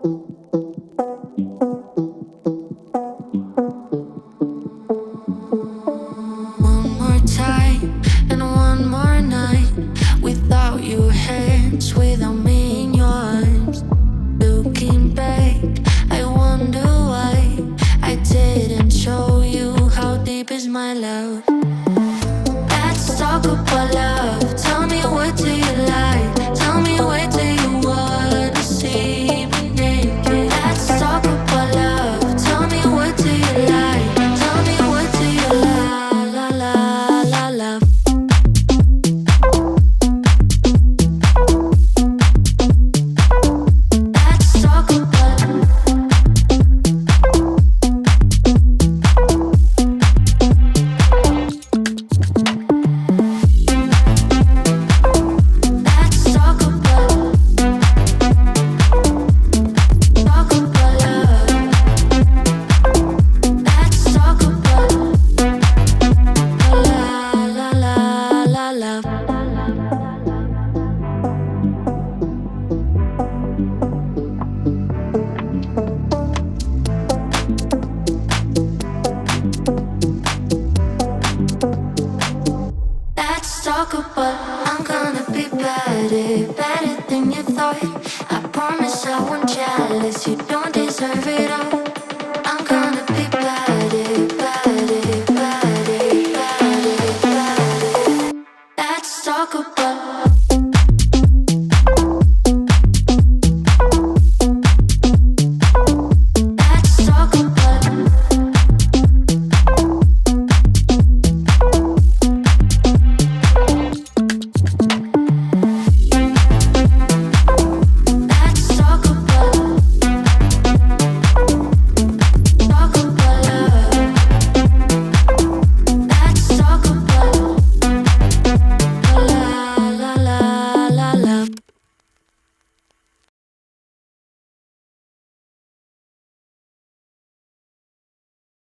One more time and one more night without your hands, without me in your arms. Looking back, I wonder why I didn't show you how deep is my love. Let's talk about love. Tell me, what do you like? Tell me, where do you wanna see me naked? Let's talk about love. Tell me, what do you like? Tell me, what do you like? La la la love. Let's talk about let's talk about love. Let's talk about la la la la love. Let's talk about I'm gonna be better, better than you thought. I promise I won't jealous. You don't deserve it all.